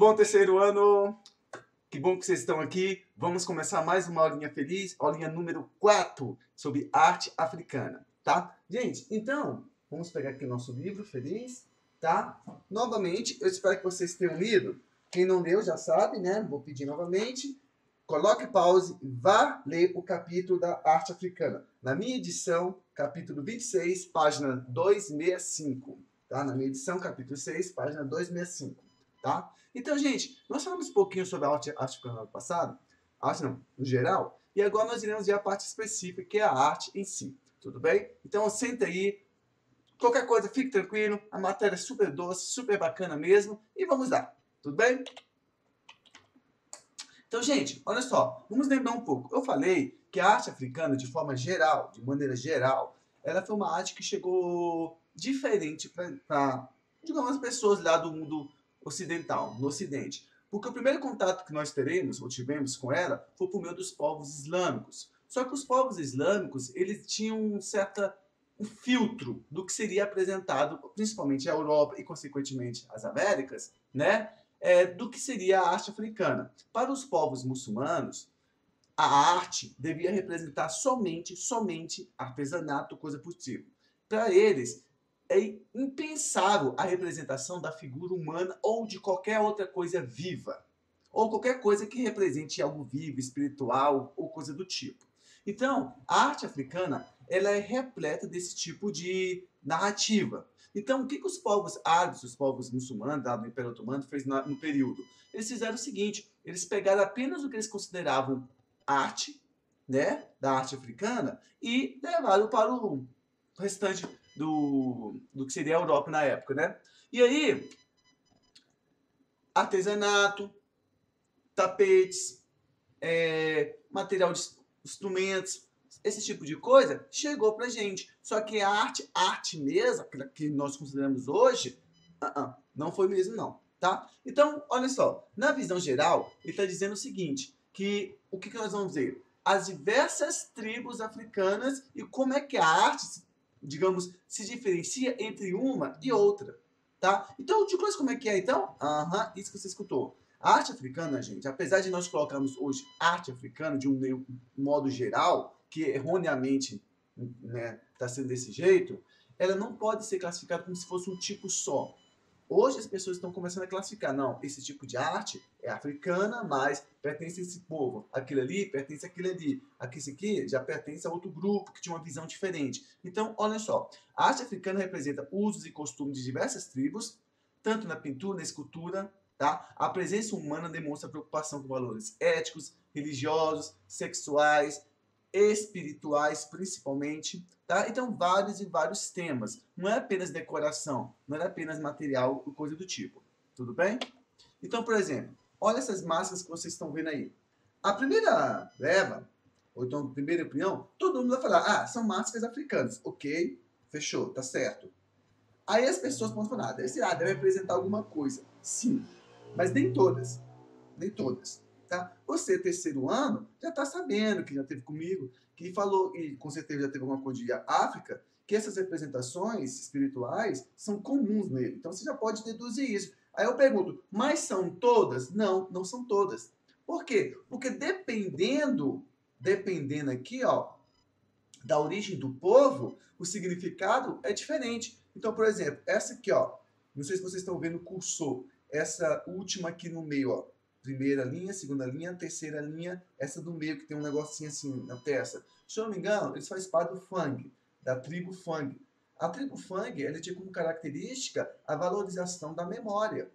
bom, terceiro ano? Que bom que vocês estão aqui. Vamos começar mais uma aulinha feliz, aulinha número 4, sobre arte africana, tá? Gente, então, vamos pegar aqui o nosso livro feliz, tá? Novamente, eu espero que vocês tenham lido. Quem não leu já sabe, né? Vou pedir novamente. Coloque pause e vá ler o capítulo da arte africana. Na minha edição, capítulo 26, página 265. Tá? Na minha edição, capítulo 6, página 265. Tá? Então, gente, nós falamos um pouquinho sobre a arte africana no passado, arte não, no geral, e agora nós iremos ver a parte específica, que é a arte em si. Tudo bem? Então, senta aí, qualquer coisa, fique tranquilo, a matéria é super doce, super bacana mesmo, e vamos lá. Tudo bem? Então, gente, olha só, vamos lembrar um pouco. Eu falei que a arte africana, de forma geral, de maneira geral, ela foi uma arte que chegou diferente para, digamos, as pessoas lá do mundo ocidental, no ocidente. Porque o primeiro contato que nós teremos, ou tivemos com ela, foi por meio dos povos islâmicos. Só que os povos islâmicos, eles tinham um filtro do que seria apresentado, principalmente a Europa e, consequentemente, as Américas, né? Do que seria a arte africana. Para os povos muçulmanos, a arte devia representar somente artesanato, coisa por tipo. Para eles, é impensável a representação da figura humana ou de qualquer outra coisa viva, ou qualquer coisa que represente algo vivo, espiritual ou coisa do tipo. Então, a arte africana, ela é repleta desse tipo de narrativa. Então, o que os povos árabes, os povos muçulmanos, lá do Império Otomano, fez no período? Eles fizeram o seguinte, eles pegaram apenas o que eles consideravam arte, né, da arte africana, e levaram para o restante do que seria a Europa na época, né? E aí, artesanato, tapetes, material de instrumentos, esse tipo de coisa chegou pra gente. Só que a arte mesmo, que nós consideramos hoje, não foi mesmo não, tá? Então, olha só, na visão geral, ele está dizendo o seguinte, que o que nós vamos ver? As diversas tribos africanas e como é que a arte, digamos, se diferencia entre uma e outra, tá? Então, de coisa como é que é, então? Isso que você escutou. A arte africana, gente, apesar de nós colocarmos hoje arte africana de um modo geral, que erroneamente está sendo desse jeito, ela não pode ser classificada como se fosse um tipo só. Hoje as pessoas estão começando a classificar, não, esse tipo de arte é africana, mas pertence a esse povo. Aquilo ali pertence àquele ali. Esse aqui já pertence a outro grupo que tinha uma visão diferente. Então, olha só, a arte africana representa usos e costumes de diversas tribos, tanto na pintura, na escultura, tá? A presença humana demonstra preocupação com valores éticos, religiosos, sexuais, espirituais, principalmente, tá? Então, vários e vários temas. Não é apenas decoração, não é apenas material ou coisa do tipo. Tudo bem? Então, por exemplo, olha essas máscaras que vocês estão vendo aí. A primeira leva, ou então a primeira opinião, todo mundo vai falar, são máscaras africanas. Ok, fechou, tá certo. Aí as pessoas vão falar, deve representar alguma coisa. Sim, mas nem todas. Nem todas. Tá? Você, terceiro ano, já está sabendo, que já teve comigo, que falou, e com certeza já teve alguma coisa de África, que essas representações espirituais são comuns nele. Então você já pode deduzir isso. Aí eu pergunto, mas são todas? Não, não são todas. Por quê? Porque dependendo aqui, ó, da origem do povo, o significado é diferente. Então, por exemplo, essa aqui, ó, não sei se vocês estão vendo o cursor, essa última aqui no meio, ó, primeira linha, segunda linha, terceira linha, essa do meio que tem um negocinho assim na testa. Se eu não me engano, eles fazem parte do Fang, da tribo Fang. A tribo Fang, ela tinha como característica a valorização da memória.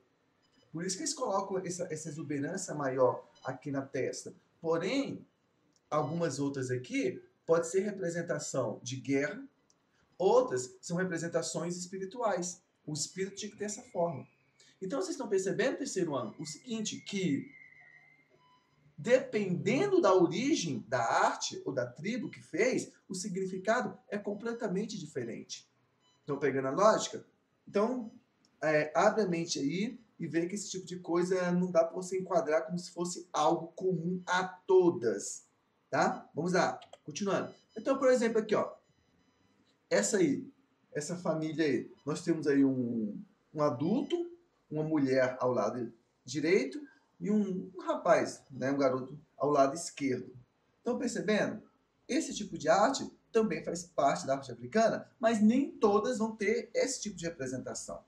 Por isso que eles colocam essa exuberância maior aqui na testa. Porém, algumas outras aqui pode ser representação de guerra, outras são representações espirituais. O espírito tinha que ter essa forma. Então, vocês estão percebendo, terceiro ano, o seguinte, que dependendo da origem da arte ou da tribo que fez, o significado é completamente diferente. Estão pegando a lógica? Então, abre a mente aí e vê que esse tipo de coisa não dá para você enquadrar como se fosse algo comum a todas. Tá? Vamos lá, continuando. Então, por exemplo, aqui, ó, essa família aí, nós temos aí um adulto, uma mulher ao lado direito e um rapaz, né, um garoto ao lado esquerdo. Estão percebendo? Esse tipo de arte também faz parte da arte africana, mas nem todas vão ter esse tipo de representação.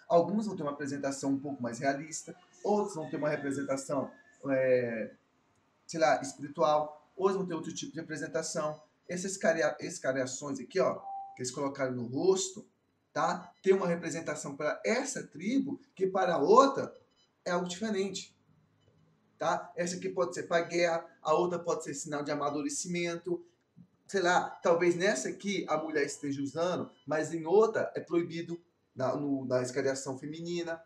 Algumas vão ter uma apresentação um pouco mais realista, outras vão ter uma representação, sei lá, espiritual, outras vão ter outro tipo de representação. Essas cariações aqui, ó, que eles colocaram no rosto, tá? Tem uma representação para essa tribo que para a outra é algo diferente. Tá? Essa aqui pode ser para guerra, a outra pode ser sinal de amadurecimento. Sei lá, talvez nessa aqui a mulher esteja usando, mas em outra é proibido na escariação feminina.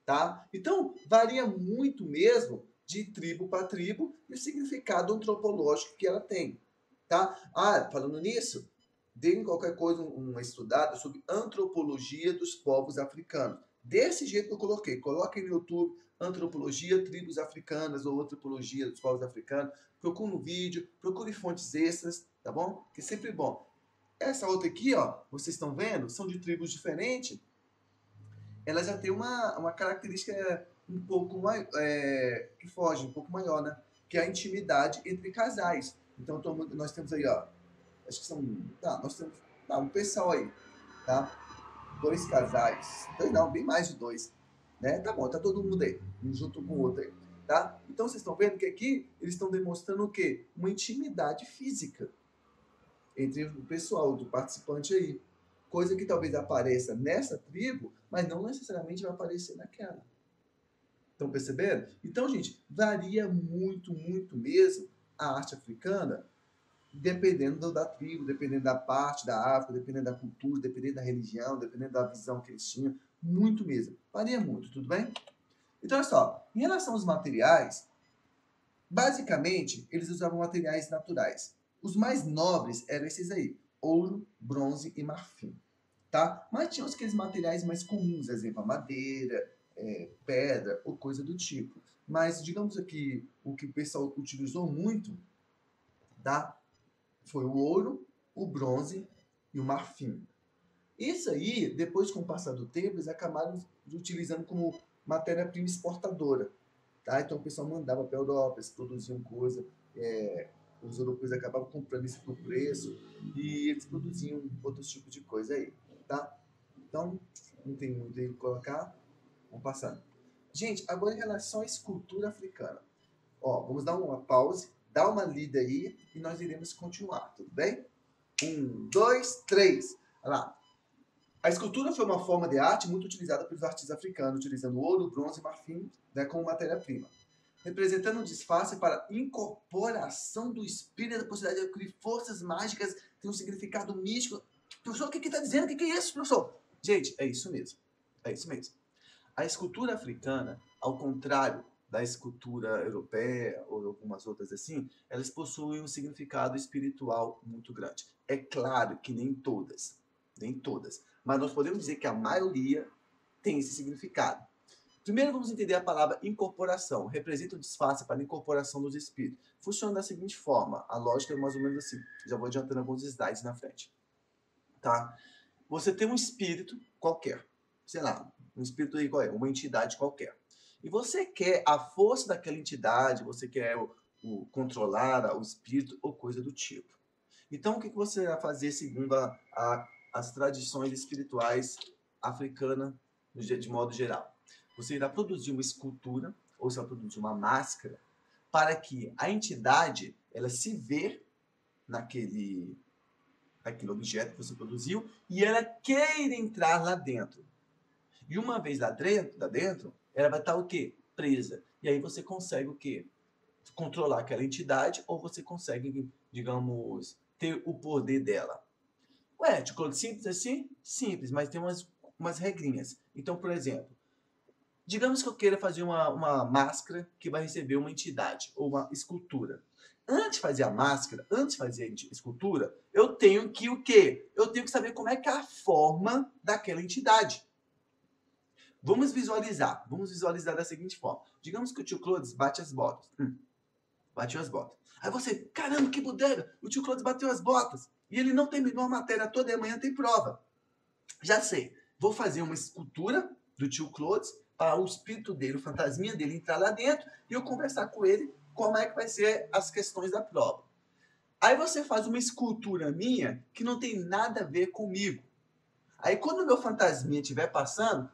Tá? Então, varia muito mesmo de tribo para tribo e o significado antropológico que ela tem. Tá? Ah, falando nisso, deem qualquer coisa uma estudada sobre antropologia dos povos africanos. Desse jeito que eu coloquei. Coloquem no YouTube antropologia, tribos africanas ou antropologia dos povos africanos. Procure um vídeo, procure fontes extras, tá bom? Que é sempre bom. Essa outra aqui, ó, vocês estão vendo, são de tribos diferentes. Ela já tem uma característica um pouco maior, que foge, um pouco maior, né? Que é a intimidade entre casais. Então, nós temos aí, ó, acho que são, nós temos, um pessoal aí, tá? 2 casais, 2 não, bem mais de 2, né? Tá bom, tá todo mundo aí, um junto com o outro aí, tá? Então, vocês estão vendo que aqui eles estão demonstrando o quê? Uma intimidade física entre o pessoal, do participante aí. Coisa que talvez apareça nessa tribo, mas não necessariamente vai aparecer naquela. Estão percebendo? Então, gente, varia muito, muito mesmo a arte africana, dependendo da tribo, dependendo da parte da África, dependendo da cultura, dependendo da religião, dependendo da visão que eles tinham. Muito mesmo. Varia muito, tudo bem? Então, olha só. Em relação aos materiais, basicamente, eles usavam materiais naturais. Os mais nobres eram esses aí. Ouro, bronze e marfim. Tá? Mas tinha aqueles materiais mais comuns, exemplo, a madeira, pedra ou coisa do tipo. Mas, digamos aqui, o que o pessoal utilizou muito, tá? Foi o ouro, o bronze e o marfim. Isso aí, depois com o passar do tempo, eles acabaram utilizando como matéria-prima exportadora. Tá? Então o pessoal mandava para a Europa, eles produziam coisa, os europeus acabavam comprando isso por preço e eles produziam outros tipos de coisa aí. Tá? Então, não tem muito aí que colocar. Vamos passando. Gente, agora em relação à escultura africana. Ó, vamos dar uma pause, dar uma lida aí e nós iremos continuar, tudo bem? 1, 2, 3. Olha lá. A escultura foi uma forma de arte muito utilizada pelos artistas africanos, utilizando ouro, bronze e marfim, né, como matéria-prima. Representando um disfarce para incorporação do espírito da possibilidade de adquirir forças mágicas, tem um significado místico. Professor, o que está dizendo? O que é isso, professor? Gente, é isso mesmo. É isso mesmo. A escultura africana, ao contrário da escultura europeia ou algumas outras assim, elas possuem um significado espiritual muito grande. É claro que nem todas, mas nós podemos dizer que a maioria tem esse significado. Primeiro vamos entender a palavra incorporação. Representa o disfarce para a incorporação dos espíritos. Funciona da seguinte forma, a lógica é mais ou menos assim. Já vou adiantando alguns slides na frente. Tá? Você tem um espírito qualquer, sei lá, um espírito aí qual é, uma entidade qualquer. E você quer a força daquela entidade, você quer controlar o espírito ou coisa do tipo. Então, o que você vai fazer segundo as tradições espirituais africanas, de modo geral? Você irá produzir uma escultura, ou você vai produzir uma máscara, para que a entidade ela se vê naquele objeto que você produziu e ela queira entrar lá dentro. E uma vez lá dentro, ela vai estar o quê? Presa. E aí você consegue o quê? Controlar aquela entidade ou você consegue, digamos, ter o poder dela. Ué, de cor simples assim? Simples, mas tem umas regrinhas. Então, por exemplo, digamos que eu queira fazer uma máscara que vai receber uma entidade ou uma escultura. Antes de fazer a máscara, antes de fazer a escultura, eu tenho que o quê? Eu tenho que saber como é que é a forma daquela entidade. Vamos visualizar da seguinte forma. Digamos que o tio Clodes bate as botas. Bateu as botas. Aí você, caramba, que bodega! O tio Clodes bateu as botas. E ele não terminou a matéria toda e amanhã tem prova. Já sei. Vou fazer uma escultura do tio Clodes para o espírito dele, o fantasminha dele entrar lá dentro e eu conversar com ele como é que vai ser as questões da prova. Aí você faz uma escultura minha que não tem nada a ver comigo. Aí quando o meu fantasminha estiver passando,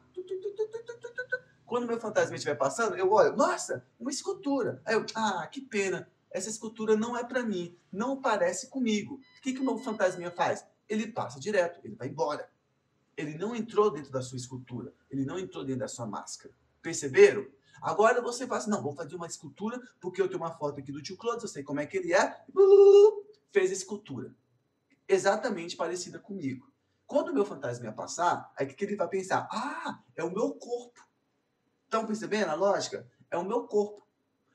quando o meu fantasminha estiver passando, eu olho, nossa, uma escultura. Aí eu, que pena, essa escultura não é para mim, não parece comigo. O que o meu fantasminha faz? Ele passa direto, ele vai embora. Ele não entrou dentro da sua escultura, ele não entrou dentro da sua máscara. Perceberam? Agora você fala assim, não, vou fazer uma escultura porque eu tenho uma foto aqui do tio Clodes, eu sei como é que ele é. Fez a escultura. Exatamente parecida comigo. Quando o meu fantasma ia passar, aí o que ele vai pensar? É o meu corpo. Estão percebendo a lógica? É o meu corpo.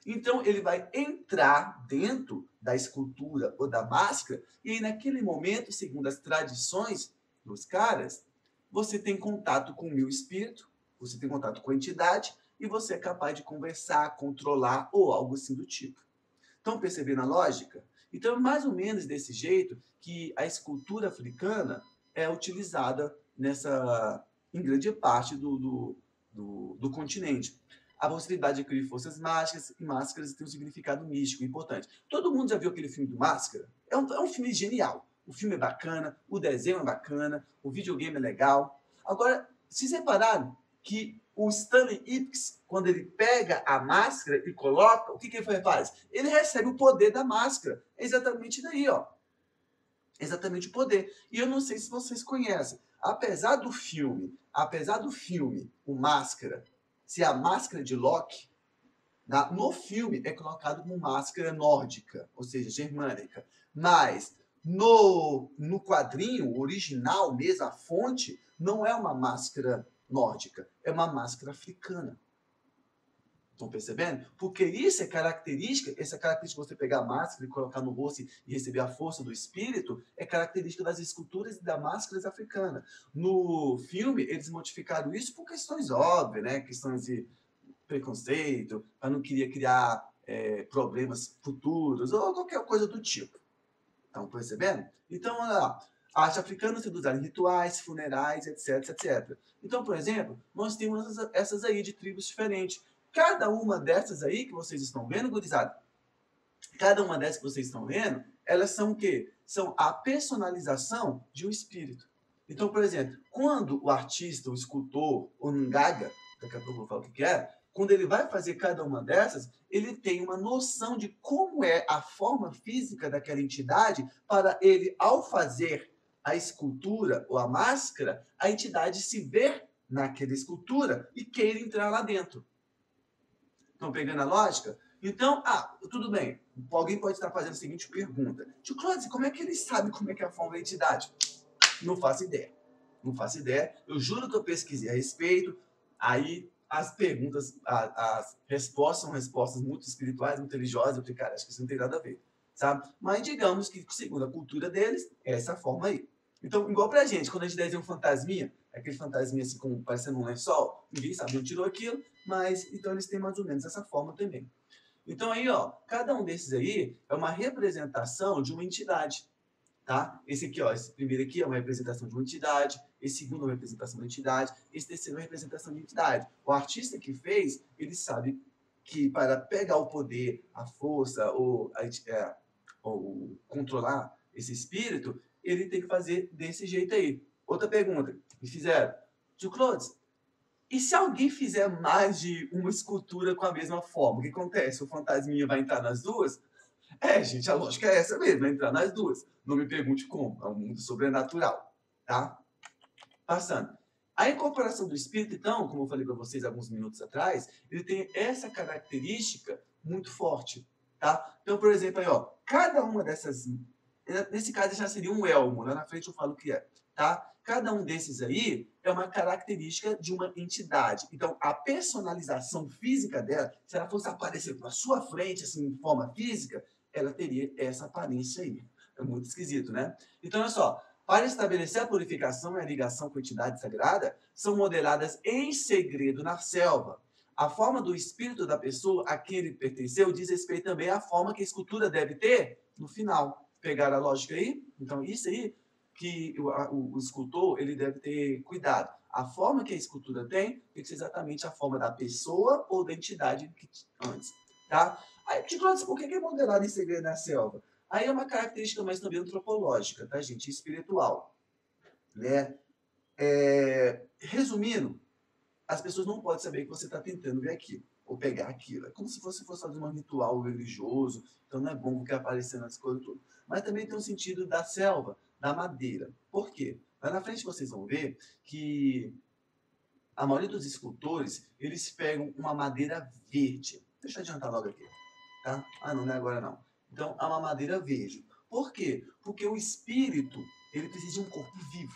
Então ele vai entrar dentro da escultura ou da máscara e aí naquele momento, segundo as tradições dos caras, você tem contato com o meu espírito, você tem contato com a entidade e você é capaz de conversar, controlar ou algo assim do tipo. Estão percebendo a lógica? Então é mais ou menos desse jeito que a escultura africana é utilizada em grande parte do continente. A possibilidade de criar forças mágicas e máscaras tem um significado místico importante. Todo mundo já viu aquele filme do Máscara? É um filme genial. O filme é bacana, o desenho é bacana, o videogame é legal. Agora, vocês repararam que o Stanley Ipkiss, quando ele pega a máscara e coloca, o que ele faz? Ele recebe o poder da máscara. É exatamente daí, ó. Exatamente o poder. E eu não sei se vocês conhecem. Apesar do filme, o Máscara, ser a máscara de Loki, no filme é colocado como máscara nórdica, ou seja, germânica. Mas no quadrinho original mesmo, a fonte, não é uma máscara nórdica, é uma máscara africana. Estão percebendo? Porque isso é característica, essa característica de você pegar a máscara e colocar no rosto e receber a força do espírito, é característica das esculturas e das máscaras africanas. No filme, eles modificaram isso por questões óbvias, né? Questões de preconceito, para não queria criar problemas futuros, ou qualquer coisa do tipo. Estão percebendo? Então, olha lá. A arte africana se usa em rituais, funerais, etc, etc. Então, por exemplo, nós temos essas aí de tribos diferentes. Cada uma dessas aí que vocês estão vendo, gurizada, cada uma dessas que vocês estão vendo, elas são o quê? São a personalização de um espírito. Então, por exemplo, quando o artista, o escultor, o Ngaga, daqui a pouco eu vou falar o que é, quando ele vai fazer cada uma dessas, ele tem uma noção de como é a forma física daquela entidade para ele, ao fazer a escultura ou a máscara, a entidade se ver naquela escultura e queira entrar lá dentro. Estão pegando a lógica? Então, tudo bem. Alguém pode estar fazendo a seguinte pergunta. Tio Clóvis, como é que ele sabe como é que é a forma da entidade? Não faço ideia. Não faço ideia. Eu juro que eu pesquisei a respeito. Aí, as perguntas, as respostas são respostas muito espirituais, muito religiosas. Eu falei, cara, acho que isso não tem nada a ver. Sabe? Mas digamos que, segundo a cultura deles, é essa forma aí. Então, igual pra gente, quando a gente desenha um fantasminha, aquele fantasminha assim, como parecendo um lençol, ninguém sabe onde tirou aquilo, mas então eles têm mais ou menos essa forma também. Então aí, ó, cada um desses aí é uma representação de uma entidade, tá? Esse aqui, ó, esse primeiro aqui é uma representação de uma entidade, esse segundo é uma representação de uma entidade, esse terceiro é uma representação de uma entidade. O artista que fez, ele sabe que para pegar o poder, a força ou controlar esse espírito, ele tem que fazer desse jeito aí. Outra pergunta me fizeram, tio Clodes, e se alguém fizer mais de uma escultura com a mesma forma, o que acontece? O fantasminha vai entrar nas duas? Gente, a lógica é essa mesmo, vai entrar nas duas. Não me pergunte como, é um mundo sobrenatural, tá? Passando. A incorporação do espírito, então, como eu falei para vocês alguns minutos atrás, ele tem essa característica muito forte, tá? Então, por exemplo, aí, ó, cada uma dessas, nesse caso já seria um elmo, lá na frente eu falo o que é, tá? Cada um desses aí é uma característica de uma entidade. Então, a personalização física dela, se ela fosse aparecer na sua frente, assim, em forma física, ela teria essa aparência aí. É muito esquisito, né? Então, olha só, para estabelecer a purificação e a ligação com a entidade sagrada, são modeladas em segredo na selva. A forma do espírito da pessoa a quem ele pertenceu diz respeito também à forma que a escultura deve ter no final. Pegaram a lógica aí? Então, isso aí que o escultor ele deve ter cuidado. A forma que a escultura tem que ser exatamente a forma da pessoa ou da entidade que antes, tá? Aí, por que é modelado em segredo na selva? Aí é uma característica mais também antropológica, tá, gente? Espiritual, né? Resumindo, as pessoas não podem saber que você está tentando ver aquilo, ou pegar aquilo. É como se fosse fazer um ritual religioso, então não é bom ficar aparecendo as coisas tudo. Mas também tem um sentido da selva, da madeira. Por quê? Lá na frente vocês vão ver que a maioria dos escultores, eles pegam uma madeira verde. Deixa eu adiantar logo aqui, tá? Ah, não é agora não. Então, é uma madeira verde. Por quê? Porque o espírito, ele precisa de um corpo vivo.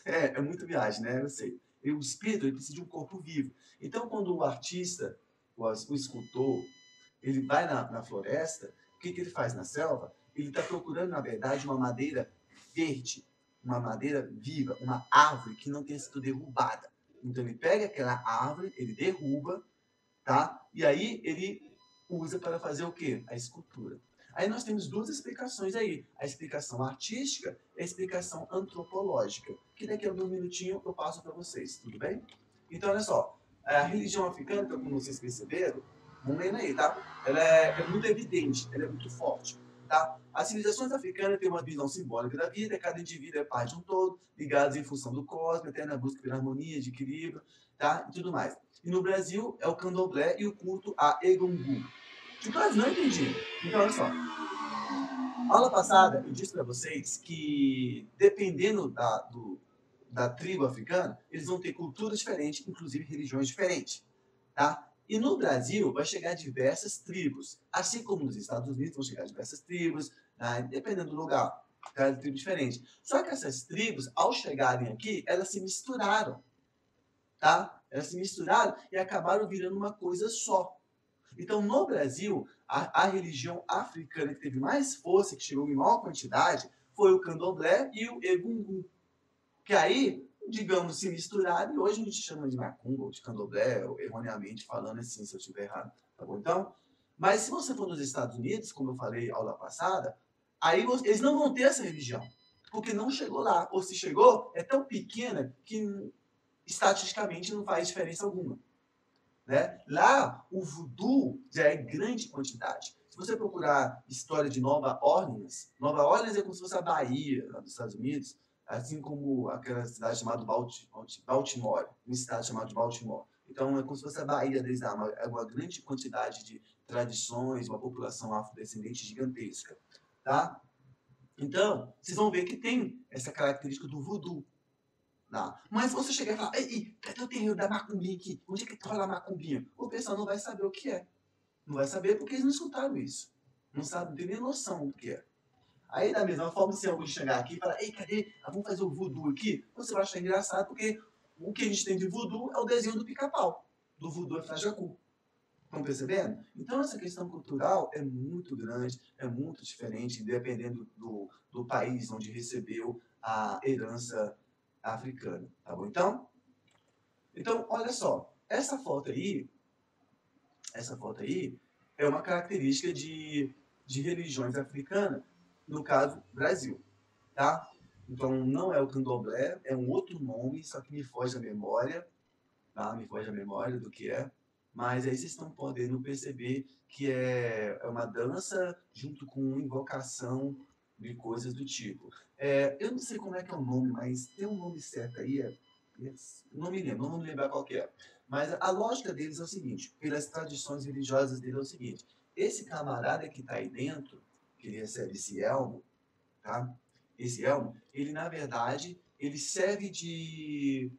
É muito viagem, né? Eu sei. E o espírito, ele precisa de um corpo vivo. Então, quando o artista, o escultor, ele vai na floresta, o que ele faz na selva? Ele está procurando, na verdade, uma madeira verde, uma madeira viva, uma árvore que não tenha sido derrubada. Então, ele pega aquela árvore, ele derruba, tá? E aí ele usa para fazer o quê? A escultura. Aí nós temos duas explicações aí. A explicação artística e a explicação antropológica. Que daqui a um minutinho eu passo para vocês, tudo bem? Então, olha só. A religião africana, como vocês perceberam, vamos lendo aí, tá? Ela é muito evidente, ela é muito forte, tá? As civilizações africanas têm uma visão simbólica da vida, cada indivíduo é parte de um todo, ligados em função do cosmos, até na busca pela harmonia, de equilíbrio, tá? E tudo mais. E no Brasil é o candomblé e o culto a Egungun. Que quase não entendi. Então, olha só. Aula passada, eu disse para vocês que, dependendo da tribo africana, eles vão ter culturas diferentes, inclusive religiões diferentes. Tá? E no Brasil, vai chegar diversas tribos. Assim como nos Estados Unidos, vão chegar diversas tribos, tá? Dependendo do lugar. Cada tribo diferente. Só que essas tribos, ao chegarem aqui, elas se misturaram. Tá? Elas se misturaram e acabaram virando uma coisa só. Então, no Brasil, a religião africana que teve mais força, que chegou em maior quantidade, foi o candomblé e o egungun. Que aí, digamos, se misturaram e hoje a gente chama de macumba ou de candomblé, erroneamente falando assim, se eu estiver errado. Tá bom, então? Mas se você for nos Estados Unidos, como eu falei aula passada, aí eles não vão ter essa religião. Porque não chegou lá. Ou se chegou, é tão pequena que estatisticamente não faz diferença alguma. Né? Lá, o voodoo já é grande quantidade. Se você procurar história de Nova Orleans é como se fosse a Bahia, lá dos Estados Unidos, assim como aquela cidade chamada Baltimore, um estado chamado de Baltimore. Então, é como se fosse a Bahia deles lá, uma grande quantidade de tradições, uma população afrodescendente gigantesca. Tá? Então, vocês vão ver que tem essa característica do voodoo. Não. Mas se você chegar e falar, ei, cadê o terreiro da macumbinha aqui? Onde é que rola a macumbinha? O pessoal não vai saber o que é. Não vai saber porque eles não escutaram isso. Não sabem, não tem nem noção do que é. Aí, da mesma forma, se alguém chegar aqui e falar, ei, cadê? Vamos fazer o voodoo aqui? Você vai achar engraçado porque o que a gente tem de voodoo é o desenho do pica-pau. Do voodoo é Frajacu. Estão percebendo? Então, essa questão cultural é muito grande, é muito diferente, dependendo do país onde recebeu a herança africana, tá bom? Então, olha só, essa foto aí é uma característica de religiões africanas, no caso, Brasil, tá? Então, não é o candomblé, é um outro nome, só que me foge a memória, tá? Me foge a memória do que é, mas aí vocês estão podendo perceber que é uma dança junto com invocação de coisas do tipo. Eu não sei como é que é o nome, mas tem um nome certo aí, não me lembro, não vou me lembrar qual que é. Mas a lógica deles é o seguinte, pelas tradições religiosas dele é o seguinte, esse camarada que está aí dentro, que ele recebe esse elmo, tá? Esse elmo, ele na verdade, ele serve de,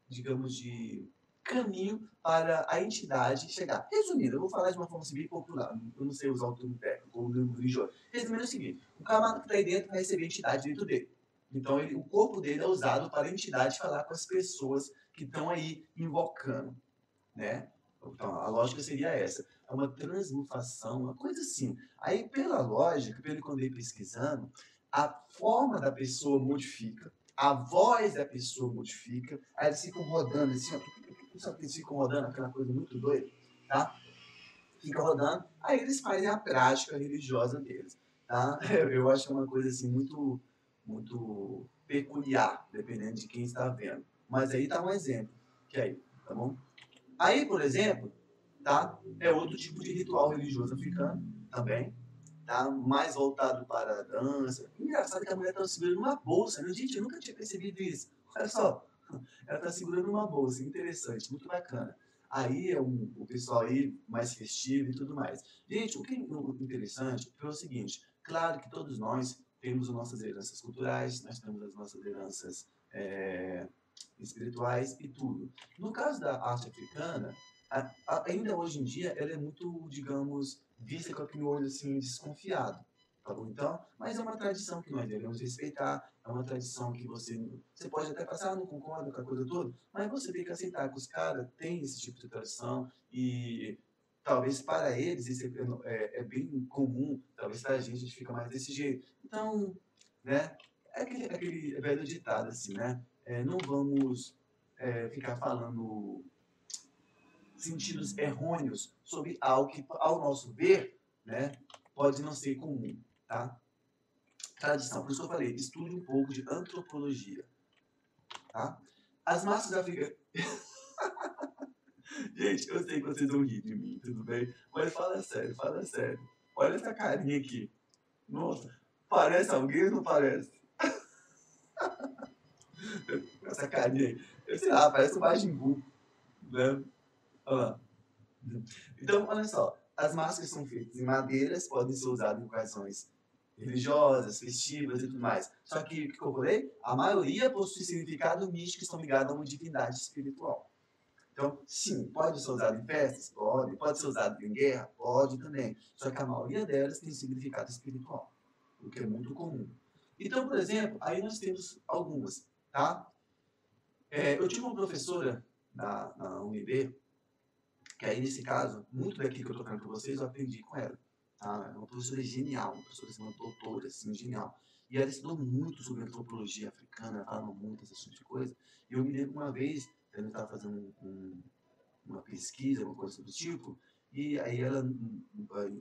digamos, de caminho para a entidade chegar. Resumindo, eu vou falar de uma forma bem popular, eu não sei usar o termo técnico, ou o termo religioso. Resumindo é o seguinte, o camarada que está aí dentro vai receber a entidade dentro dele. Então, o corpo dele é usado para a entidade falar com as pessoas que estão aí invocando, né? Então, a lógica seria essa. É uma transmutação, uma coisa assim. Aí, pela lógica, pelo que eu andei pesquisando, a forma da pessoa modifica, a voz da pessoa modifica, aí eles ficam rodando assim, ó, sabe que eles ficam rodando, aquela coisa muito doida, tá? Fica rodando, aí eles fazem a prática religiosa deles, tá? Eu acho que é uma coisa assim muito peculiar, dependendo de quem está vendo, Mas aí tá um exemplo. Que aí, tá bom? Aí, por exemplo, tá? É outro tipo de ritual religioso africano também, tá? Mais voltado para a dança. Engraçado que a mulher tá segurando uma bolsa, né? Gente, eu nunca tinha percebido isso. Olha só, ela tá segurando uma bolsa, interessante, muito bacana. Aí é o pessoal aí mais festivo e tudo mais. Gente, o que é interessante é o seguinte, claro que todos nós temos as nossas heranças culturais, nós temos as nossas heranças espirituais e tudo. No caso da arte africana, ainda hoje em dia, ela é muito, digamos, vista com aquele olho assim desconfiado. Tá bom? Então, mas é uma tradição que nós devemos respeitar, é uma tradição que você pode até passar, não concorda com a coisa toda, mas você tem que aceitar que os caras têm esse tipo de tradição e talvez para eles isso é bem comum, talvez para a gente fica mais desse jeito. Então, né, é aquele velho ditado assim, né? Não vamos ficar falando sentidos errôneos sobre algo que, ao nosso ver, né, pode não ser comum, tá? Tradição. Por isso que eu falei, estude um pouco de antropologia, tá? As massas africanas... Gente, eu sei que vocês vão rir de mim, tudo bem? Mas fala sério, fala sério. Olha essa carinha aqui. Nossa, parece alguém ou não parece? Essa carinha aí. Eu sei lá, parece o Majin Buu, né? Olha lá. Então, olha só, as máscaras são feitas em madeiras, podem ser usadas em ocasiões religiosas, festivas e tudo mais. Só que, o que eu falei? A maioria possui significado místico e estão ligadas a uma divindade espiritual. Então, sim, pode ser usado em festas? Pode ser usado em guerra? Pode também. Só que a maioria delas tem significado espiritual, o que é muito comum. Então, por exemplo, aí nós temos algumas, tá? Eu tive uma professora na UNB, que aí, nesse caso, muito daquilo que eu estou falando com vocês, eu aprendi com ela. Tá? É uma professora genial, uma professora assim, uma doutora, assim, genial. E ela ensinou muito sobre antropologia africana, falava muito esse tipo de coisa. E eu me lembro uma vez, ela estava fazendo uma pesquisa, uma coisa do tipo, e aí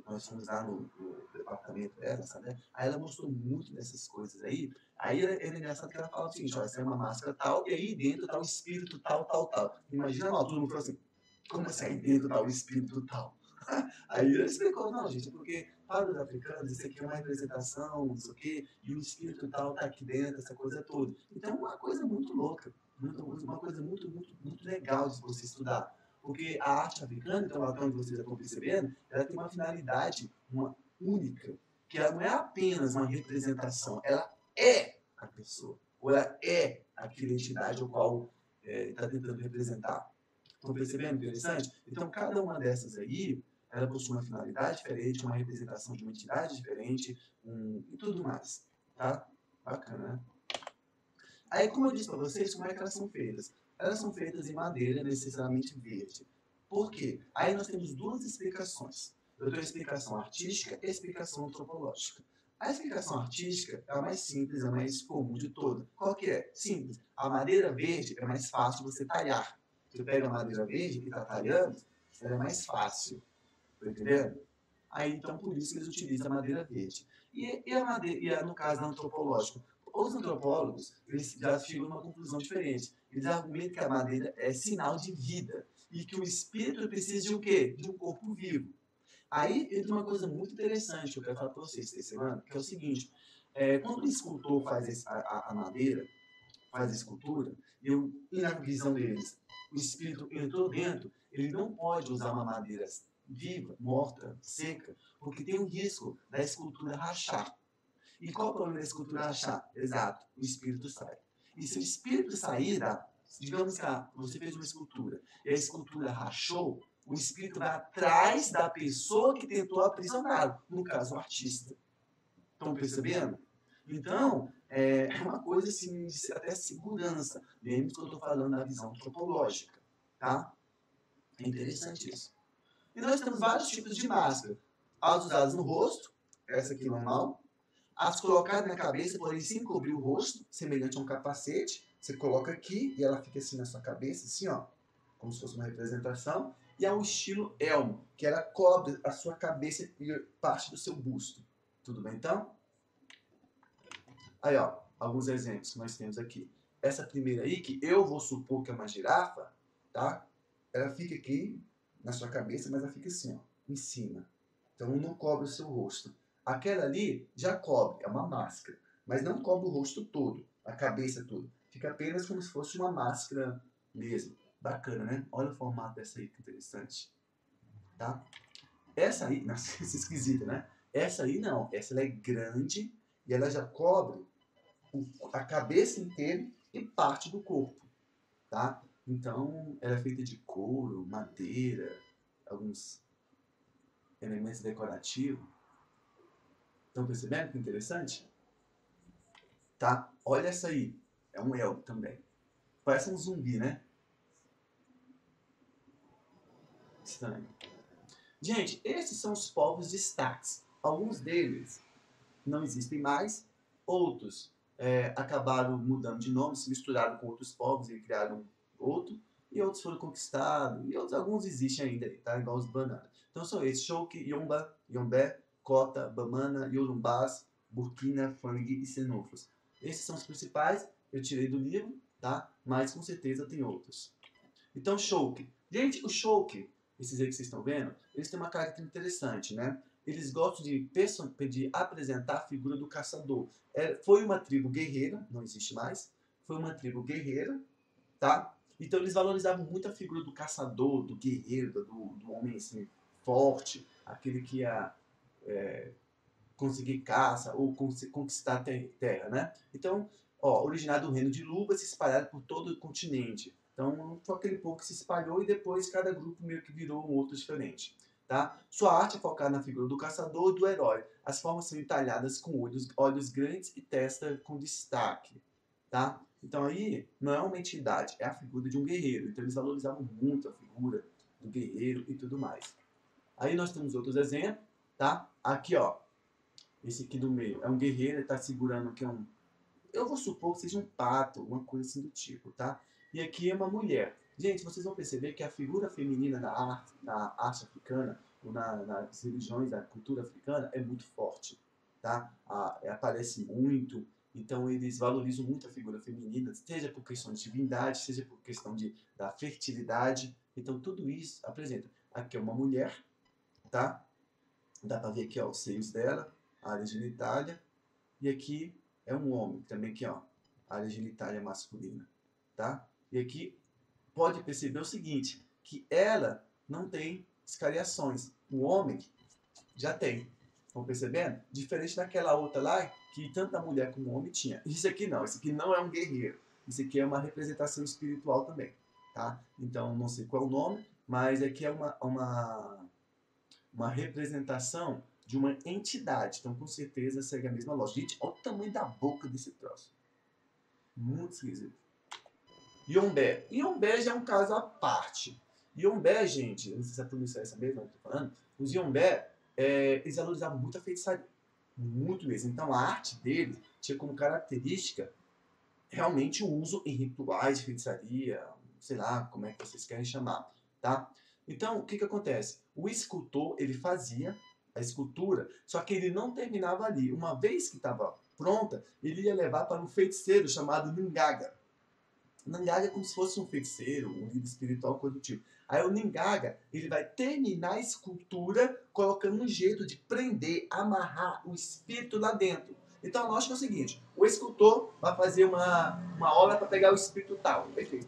nós fomos lá no departamento dela, sabe? Aí ela mostrou muito dessas coisas aí era engraçado que ela falava o seguinte, ó, essa é uma máscara tal, e aí dentro tá o espírito tal, tal, tal. Imagina lá, todo mundo falou assim, como assim aí dentro tá o espírito tal? Aí ele explicou, não, gente, porque para os africanos isso aqui é uma representação, não sei o quê, e o espírito tal tá aqui dentro, essa coisa toda. Então é uma coisa muito louca, uma coisa muito, muito, muito legal de você estudar. Porque a arte africana, então, até onde vocês já estão percebendo, ela tem uma finalidade, uma única, que ela não é apenas uma representação, ela é a pessoa, ou ela é aquela entidade ao qual está tentando representar. Estão percebendo? Interessante? Então, cada uma dessas aí, ela possui uma finalidade diferente, uma representação de uma entidade diferente, e tudo mais. Tá? Bacana, né? Aí, como eu disse para vocês, como é que elas são feitas? Elas são feitas em madeira, necessariamente verde. Por quê? Aí nós temos duas explicações. Eu tenho a explicação artística e a explicação antropológica. A explicação artística é a mais simples, a mais comum de todas. Qual que é? Simples. A madeira verde é mais fácil de você talhar. Você pega a madeira verde e está talhando, ela é mais fácil. Tá entendendo? Aí, então, por isso que eles utilizam a madeira verde. No caso antropológico, os antropólogos, eles já chegam a uma conclusão diferente. Eles argumentam que a madeira é sinal de vida e que o espírito precisa de um quê? De um corpo vivo. Aí entra uma coisa muito interessante que eu quero falar para vocês essa semana, que é o seguinte, quando o escultor faz a madeira, faz a escultura, e na visão deles, o espírito entrou dentro, ele não pode usar uma madeira viva, morta, seca, porque tem o risco da escultura rachar. E qual é o problema da escultura rachar? Exato, o espírito sai. E se o espírito sair, digamos que você fez uma escultura e a escultura rachou, o espírito vai atrás da pessoa que tentou aprisioná-lo, no caso, o artista. Estão percebendo? Então, é uma coisa assim, de até segurança. Lembre-se que eu estou falando da visão antropológica. Tá? É interessante isso. E nós temos vários tipos de máscara. As usadas no rosto, essa aqui normal. As colocadas na cabeça, porém sem cobrir o rosto, semelhante a um capacete. Você coloca aqui e ela fica assim na sua cabeça, assim, ó, como se fosse uma representação. E é o estilo elmo, que ela cobre a sua cabeça e parte do seu busto. Tudo bem, então? Aí, ó, alguns exemplos que nós temos aqui. essa primeira aí, que eu vou supor que é uma girafa, tá? Ela fica aqui na sua cabeça, mas ela fica assim, ó, em cima. Então não cobre o seu rosto. Aquela ali já cobre, é uma máscara, mas não cobre o rosto todo, a cabeça toda. Fica apenas como se fosse uma máscara mesmo. Bacana, né? Olha o formato dessa aí, que interessante. Tá? Essa aí, nossa, isso é esquisita, né? Essa aí não, essa ela é grande e ela já cobre a cabeça inteira e parte do corpo, tá? Então, ela é feita de couro, madeira, alguns elementos decorativos. Estão percebendo que interessante? Tá? Olha essa aí. É um elmo também. Parece um zumbi, né? Estranho. Gente, esses são os povos destaques. Alguns deles não existem mais, outros acabaram mudando de nome, se misturaram com outros povos e criaram outro, e outros foram conquistados, e outros, alguns existem ainda, tá? Igual os bananas. Então são esses: Chouk, Yomba, Yombé, Cota, Bamana, Yorumbás, Burkina, Fang e Senufos. Esses são os principais, eu tirei do livro, tá? Mas com certeza tem outros. Então, Chouk. Gente, o Chouk, esses aí que vocês estão vendo, eles têm uma característica interessante, né? Eles gostam de apresentar a figura do caçador. Foi uma tribo guerreira, não existe mais. Foi uma tribo guerreira, tá? Então eles valorizavam muito a figura do caçador, do guerreiro, do homem assim, forte, aquele que ia conseguir caça ou conquistar terra, né? Então, ó, originado do reino de Luba, se espalhado por todo o continente. Então, foi aquele povo que se espalhou e depois cada grupo meio que virou um outro diferente. Tá? Sua arte é focada na figura do caçador e do herói. As formas são entalhadas com olhos grandes e testa com destaque. Tá? Então aí não é uma entidade, é a figura de um guerreiro. Então eles valorizavam muito a figura do guerreiro e tudo mais. Aí nós temos outros exemplos, tá? Aqui, ó, esse aqui do meio é um guerreiro, ele está segurando aqui um... Eu vou supor que seja um pato, uma coisa assim do tipo, tá? E aqui é uma mulher. Gente, vocês vão perceber que a figura feminina na arte africana, ou nas religiões, da cultura africana, é muito forte, tá? Aparece muito, então eles valorizam muito a figura feminina, seja por questão de divindade, seja por questão da fertilidade. Então tudo isso apresenta. Aqui é uma mulher, tá? Dá pra ver aqui, ó, os seios dela, a área genitália, e aqui é um homem, também aqui, ó, área genitália masculina, tá? E aqui pode perceber o seguinte, que ela não tem escariações, o homem já tem. Estão percebendo? Diferente daquela outra lá, que tanto a mulher como o homem tinha. Isso aqui não é um guerreiro. Isso aqui é uma representação espiritual também, tá? Então, não sei qual é o nome, mas aqui é uma representação de uma entidade. Então, com certeza, segue a mesma lógica. Gente, olha o tamanho da boca desse troço. Muito esquisito. Yombé. Yombé já é um caso à parte. Yombé, gente, não sei se a pronúncia é essa mesma que eu tô falando, os Yombé, eles valorizavam muito a feitiçaria. Muito mesmo. Então, a arte deles tinha como característica realmente o uso em rituais de feitiçaria, sei lá como é que vocês querem chamar, tá? Então, o que acontece? O escultor, ele fazia a escultura, só que ele não terminava ali. Uma vez que estava pronta, ele ia levar para um feiticeiro chamado Ningaga. Ningaga é como se fosse um feiticeiro, um líder espiritual, coisa do tipo. Aí o Ningaga, ele vai terminar a escultura colocando um jeito de prender, amarrar o espírito lá dentro. Então a lógica é o seguinte: o escultor vai fazer uma obra para pegar o espírito tal. Ele fez.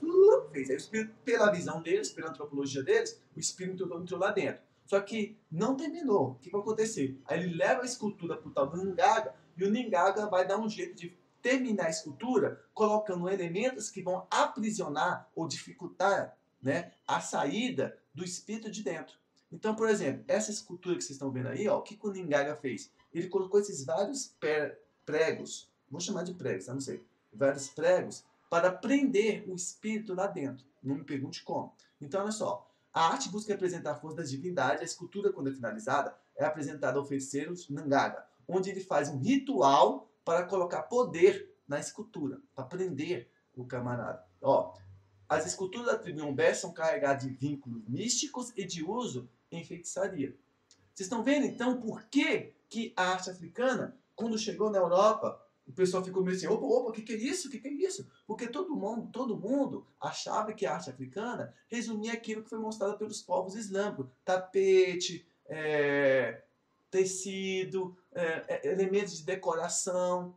Aí o espírito, pela visão deles, pela antropologia deles, o espírito entrou lá dentro. Só que não terminou. O que vai acontecer? Aí ele leva a escultura para o tal do Ningaga e o Ningaga vai dar um jeito de terminar a escultura colocando elementos que vão aprisionar ou dificultar, né, a saída do espírito de dentro. Então, por exemplo, essa escultura que vocês estão vendo aí, ó, o que o Ningaga fez? Ele colocou esses vários pregos, vou chamar de pregos, tá? Não sei, vários pregos para prender o espírito lá dentro. Não me pergunte como. Então, olha só, a arte busca representar a força da divindade. A escultura, quando é finalizada, é apresentada ao feiticeiro Ningaga, onde ele faz um ritual para colocar poder na escultura, para prender o camarada. Ó, as esculturas da tribo Yombé são carregadas de vínculos místicos e de uso em feitiçaria. Vocês estão vendo, então, por que a arte africana, quando chegou na Europa, o pessoal ficou meio assim, opa, opa, o que é isso? O que é isso? Porque todo mundo achava que a arte africana resumia aquilo que foi mostrado pelos povos islâmicos. Tapete, tecido, elementos de decoração,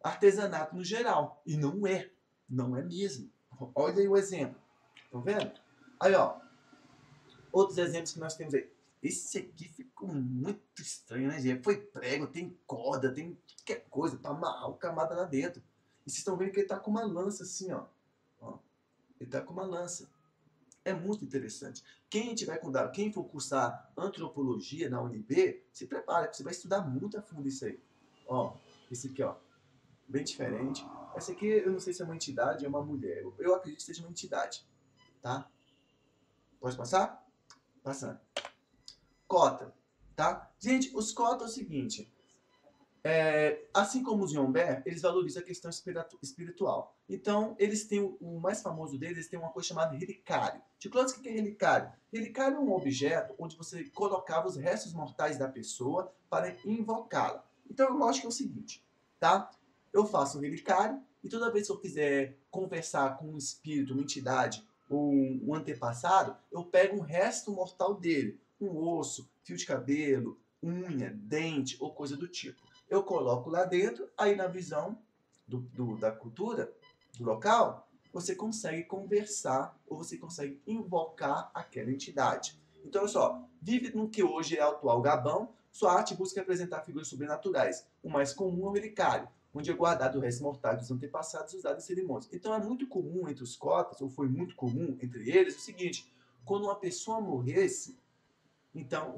artesanato no geral. E não é. Não é mesmo. Olha aí o exemplo. Estão vendo? Aí, ó. Outros exemplos que nós temos aí. Esse aqui ficou muito estranho, né, gente? Foi prego, tem corda, tem qualquer coisa pra amarrar o camada lá dentro. E vocês estão vendo que ele tá com uma lança assim, ó. Ele tá com uma lança. É muito interessante. Quem for cursar antropologia na UNB, se prepara, que você vai estudar muito a fundo isso aí. Ó, esse aqui, ó. Bem diferente. Essa aqui, eu não sei se é uma entidade ou é uma mulher. Eu acredito que seja uma entidade. Tá? Pode passar? Passando. Cota, tá? Gente, os cotas é o seguinte, assim como os Yombé, eles valorizam a questão espiritual. Então, eles têm, o mais famoso deles, eles têm uma coisa chamada relicário. Ticlões, o que é relicário? Relicário é um objeto onde você colocava os restos mortais da pessoa para invocá-la. Então, a lógica é o seguinte, tá? Eu faço o relicário e toda vez que eu quiser conversar com um espírito, uma entidade ou um antepassado, eu pego um resto mortal dele, um osso, fio de cabelo, unha, dente ou coisa do tipo. Eu coloco lá dentro, aí na visão da cultura, do local, você consegue conversar ou você consegue invocar aquela entidade. Então, olha só, vive no que hoje é o atual Gabão, sua arte busca representar figuras sobrenaturais. O mais comum é o relicário, onde é guardado o resto mortal dos antepassados usados em cerimônias. Então, é muito comum entre os cotas, ou foi muito comum entre eles, o seguinte, quando uma pessoa morresse, então,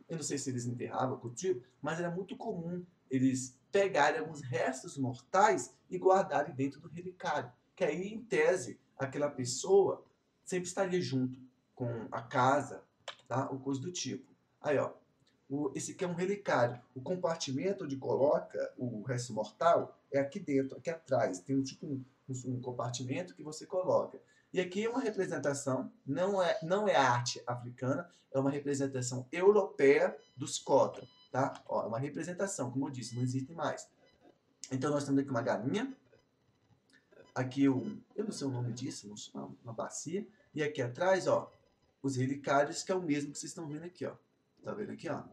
eu não sei se eles enterravam, cultivam, mas era muito comum eles pegarem alguns restos mortais e guardarem dentro do relicário. Que aí, em tese, aquela pessoa sempre estaria junto com a casa, tá? Ou coisa do tipo. Aí, ó, esse aqui é um relicário. O compartimento onde coloca o resto mortal é aqui dentro, aqui atrás. Tem um compartimento que você coloca. E aqui é uma representação, não é arte africana, é uma representação europeia dos Cota, tá? Ó, é uma representação, como eu disse, não existe mais. Então nós temos aqui uma galinha, aqui eu não sei o nome disso, uma bacia, e aqui atrás, ó, os relicários, que é o mesmo que vocês estão vendo aqui, ó. Tá vendo aqui, ó?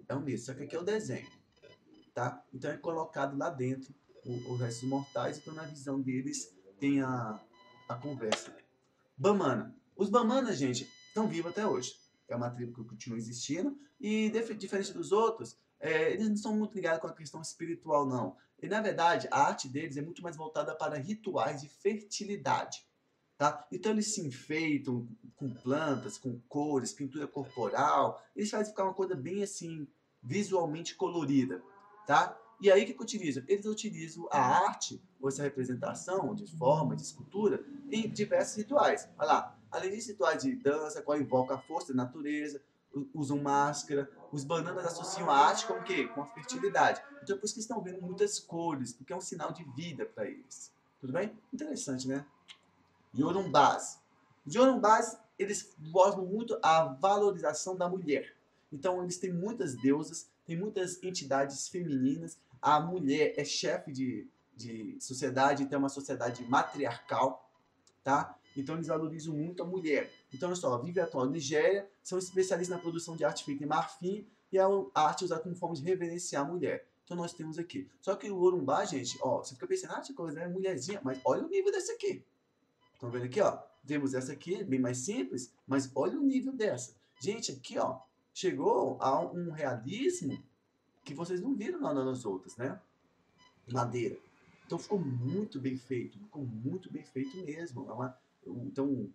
É o mesmo, só que aqui é o desenho, tá? Então é colocado lá dentro os restos mortais, então na visão deles tem a conversa. Bamana. Os Bamanas, gente, estão vivos até hoje. É uma tribo que continua existindo e, diferente dos outros, eles não são muito ligados com a questão espiritual, não. E, na verdade, a arte deles é muito mais voltada para rituais de fertilidade. Tá? Então, eles se enfeitam com plantas, com cores, pintura corporal. Eles fazem ficar uma coisa bem, assim, visualmente colorida. Tá? E aí, o que utilizam? Eles utilizam a arte, ou essa representação de forma, de escultura, em diversos rituais. Olha lá, além de rituais de dança, qual invoca a força da natureza, usam máscara. Os bananas associam a arte com o quê? Com a fertilidade. Então é por isso que estão vendo muitas cores, porque é um sinal de vida para eles. Tudo bem? Interessante, né? Yorumbás. Os Yorumbás, eles gostam muito a valorização da mulher. Então eles têm muitas deusas, tem muitas entidades femininas. A mulher é chefe de sociedade, então é uma sociedade matriarcal, tá? Então eles valorizam muito a mulher. Então, olha só, vive atual na Nigéria, são especialistas na produção de arte feita em marfim e a arte usada como forma de reverenciar a mulher. Então nós temos aqui. Só que o Orumbá, gente, ó, você fica pensando, que coisa é mulherzinha, mas olha o nível desse aqui. Estão vendo aqui, ó? Temos essa aqui, bem mais simples, mas olha o nível dessa. Gente, aqui, ó, chegou a um realismo que vocês não viram nas outras, né? Madeira. Então ficou muito bem feito mesmo. Então,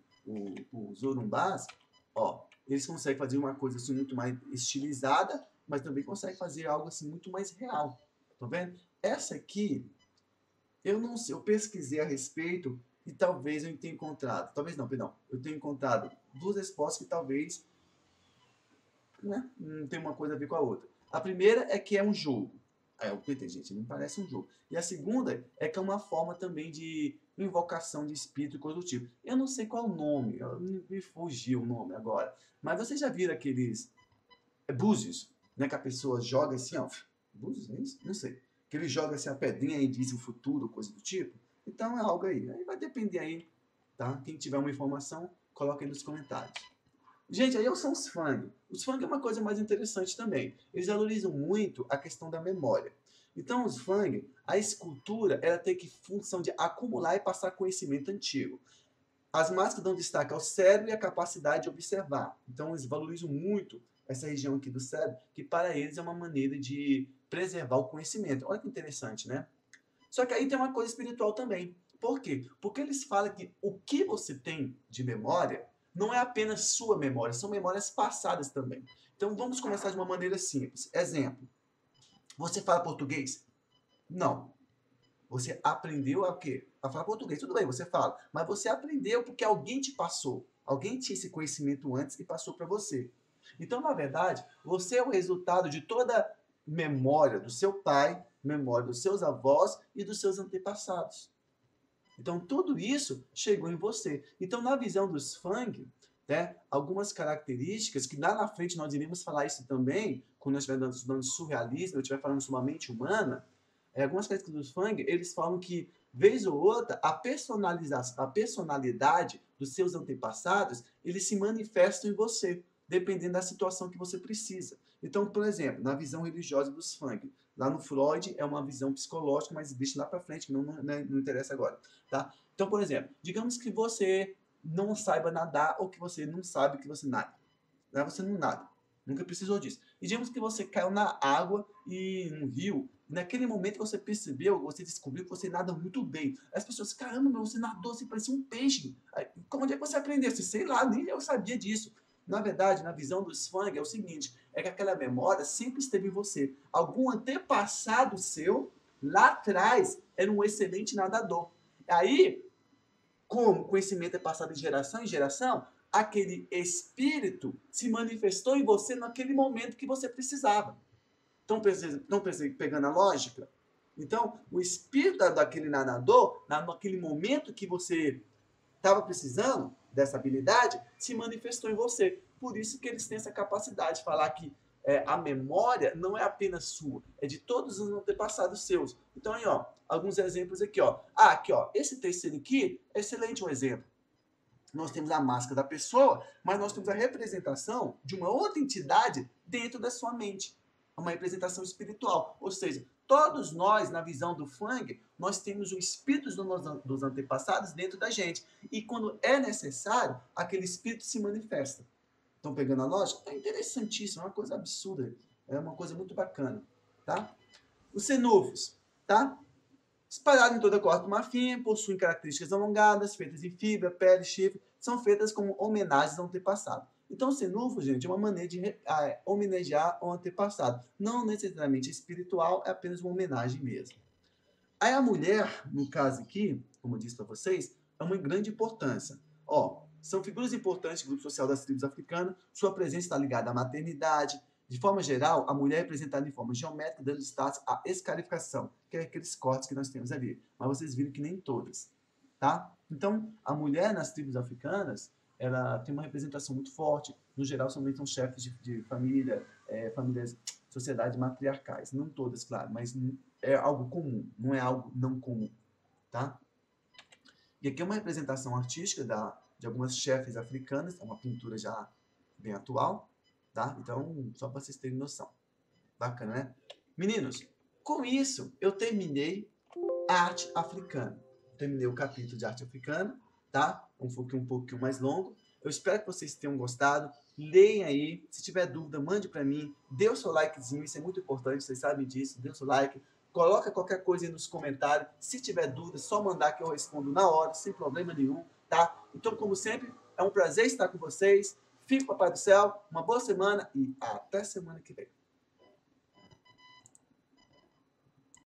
os Orumbás, ó, eles conseguem fazer uma coisa assim muito mais estilizada, mas também conseguem fazer algo assim muito mais real. Tá vendo? Essa aqui, eu não sei, eu pesquisei a respeito e talvez eu tenha encontrado, talvez não, perdão, eu tenho encontrado duas respostas que talvez, né, não tem uma coisa a ver com a outra. A primeira é que é um jogo. É o PT, gente, não parece um jogo. E a segunda é que é uma forma também de invocação de espírito e coisa do tipo. Eu não sei qual é o nome, me fugiu o nome agora. Mas vocês já viram aqueles búzios, né, que a pessoa joga assim, ó. Búzios, é isso? Não sei. que ele joga assim a pedrinha e diz o futuro, coisa do tipo. Então é algo aí. Aí vai depender aí, tá? Quem tiver uma informação, coloca aí nos comentários. Gente, aí são os fang. Os fang é uma coisa mais interessante também. Eles valorizam muito a questão da memória. Então, os fang, a escultura, ela tem que função de acumular e passar conhecimento antigo. As máscaras dão destaque ao cérebro e à capacidade de observar. Então, eles valorizam muito essa região aqui do cérebro, que para eles é uma maneira de preservar o conhecimento. Olha que interessante, né? Só que aí tem uma coisa espiritual também. Por quê? Porque eles falam que o que você tem de memória não é apenas sua memória, são memórias passadas também. Então vamos começar de uma maneira simples. Exemplo, você fala português? Não. Você aprendeu a quê? A falar português. Tudo bem, você fala. Mas você aprendeu porque alguém te passou. Alguém tinha esse conhecimento antes e passou para você. Então, na verdade, você é o resultado de toda memória do seu pai, memória dos seus avós e dos seus antepassados. Então, tudo isso chegou em você. Então, na visão dos fang, né, algumas características que lá na frente nós iremos falar isso também, quando nós estivermos estudando surrealismo, eu estiver falando sobre a mente humana, algumas características dos fang, eles falam que, vez ou outra, a personalidade dos seus antepassados, eles se manifestam em você, dependendo da situação que você precisa. Então, por exemplo, na visão religiosa dos fang, lá no Freud é uma visão psicológica, mas deixa lá para frente, que não interessa agora. Tá? Então, por exemplo, digamos que você não saiba nadar ou que você não sabe que você nada. Né? Você não nada. Nunca precisou disso. E digamos que você caiu na água e no rio. E naquele momento você percebeu, você descobriu que você nada muito bem. As pessoas, caramba, meu, você nadou assim, parecia um peixe. Aí, onde é que você aprendeu? Sei lá, nem eu sabia disso. Na verdade, na visão dos fang é o seguinte, é que aquela memória sempre esteve em você. Algum antepassado seu, lá atrás, era um excelente nadador. Aí, como o conhecimento é passado de geração em geração, aquele espírito se manifestou em você naquele momento que você precisava. Estão pegando a lógica? Então, o espírito daquele nadador, naquele momento que você estava precisando dessa habilidade, se manifestou em você. Por isso que eles têm essa capacidade de falar que a memória não é apenas sua, é de todos os antepassados seus. Então, aí, ó, alguns exemplos aqui, ó. Aqui, ó, esse terceiro aqui é excelente um exemplo. Nós temos a máscara da pessoa, mas nós temos a representação de uma outra entidade dentro da sua mente. Uma representação espiritual. Ou seja, todos nós, na visão do Fang, nós temos o espírito dos antepassados dentro da gente. E quando é necessário, aquele espírito se manifesta. Estão pegando a lógica? É interessantíssimo, é uma coisa absurda. É uma coisa muito bacana. Tá? Os cenúfios, tá? Espalhados em toda a corda marfim, possuem características alongadas, feitas em fibra, pele, chifre, são feitas como homenagens ao antepassado. Então, o cenúfo, gente, é uma maneira de homenagear o antepassado. Não necessariamente espiritual, é apenas uma homenagem mesmo. Aí a mulher, no caso aqui, como eu disse para vocês, é uma grande importância. Ó, são figuras importantes do grupo social das tribos africanas, sua presença está ligada à maternidade. De forma geral, a mulher é representada em forma geométrica, dando status à escarificação, que é aqueles cortes que nós temos ali. Mas vocês viram que nem todas, tá? Então, a mulher nas tribos africanas, ela tem uma representação muito forte. No geral, somente são chefes de família, famílias, sociedades matriarcais. Não todas, claro, mas é algo comum, não é algo não comum, tá? E aqui é uma representação artística de algumas chefes africanas, é uma pintura já bem atual, tá? Então, só para vocês terem noção. Bacana, né? Meninos, com isso, eu terminei a arte africana. Terminei o capítulo de arte africana, tá? Um pouquinho mais longo. Eu espero que vocês tenham gostado. Leem aí. Se tiver dúvida, mande para mim. Dê o seu likezinho, isso é muito importante, vocês sabem disso. Dê o seu like. Coloca qualquer coisa aí nos comentários. Se tiver dúvida, só mandar que eu respondo na hora, sem problema nenhum, tá? Então, como sempre, é um prazer estar com vocês. Fique com o Papai do Céu. Uma boa semana e até semana que vem.